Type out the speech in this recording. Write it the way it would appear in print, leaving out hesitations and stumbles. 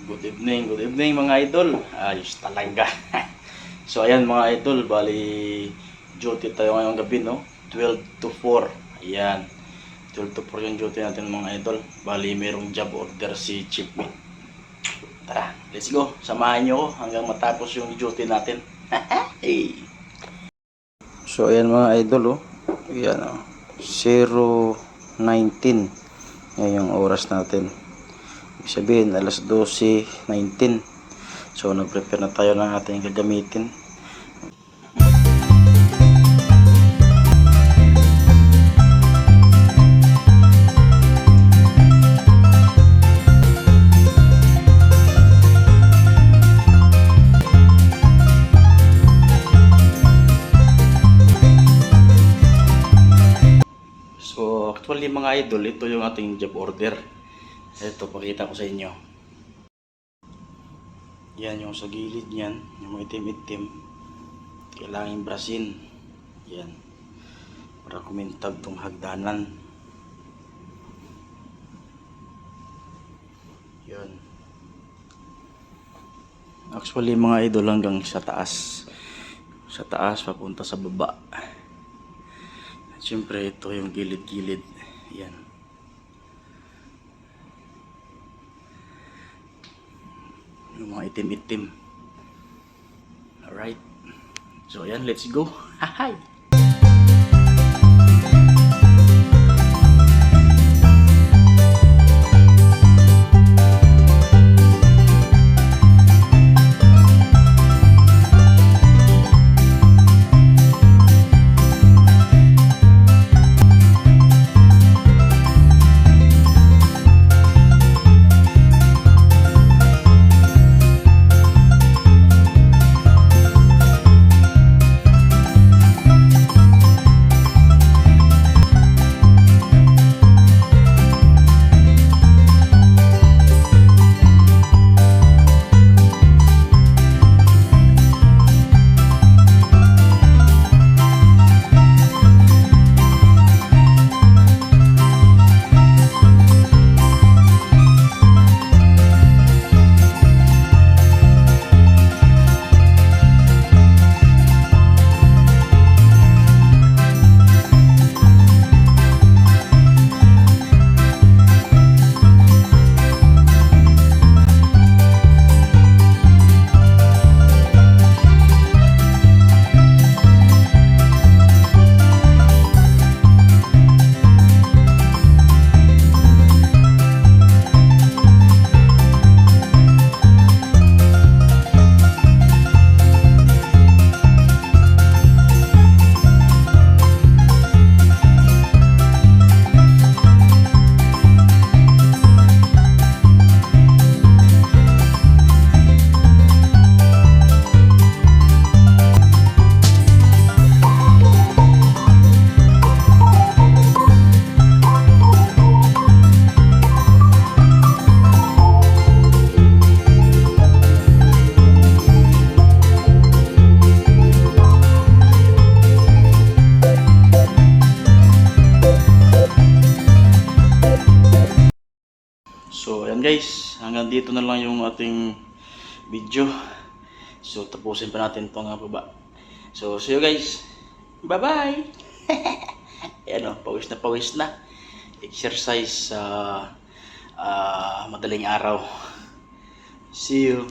Good evening mga idol. Ayos talaga. So ayan mga idol, bali duty tayo ngayong gabi, no? 12 to 4. Ayan. 12 to 4 yung duty natin mga idol. Bali merong job order si Chief Mate. Tara, let's go. Samahan nyo ako hanggang matapos yung duty natin. Hey. So ayan mga idol, oh. Ayan, oh. 0:19. Yan yung oras natin. Ibig sabihin alas 12:19. So nag-prepare na tayo ng ating gagamitin. So actually mga idol, ito yung ating job order. Ito, pakita ko sa inyo. Yan yung sa gilid niyan, yung itim-itim. Kailangan brasin. Yan. Para kumintag tong hagdanan. Yan. Actually mga idol, hanggang sa taas. Sa taas, papunta sa baba. At syempre ito yung gilid-gilid. Yan. Yung mga itim-itim. Alright. So ayan, let's go. Hahay! So ayan guys, hanggang dito na lang yung ating video. So tapusin pa natin itong baba. So see you guys. Bye bye. Ayan o, pawis na pawis na. Exercise sa madaling araw. See you.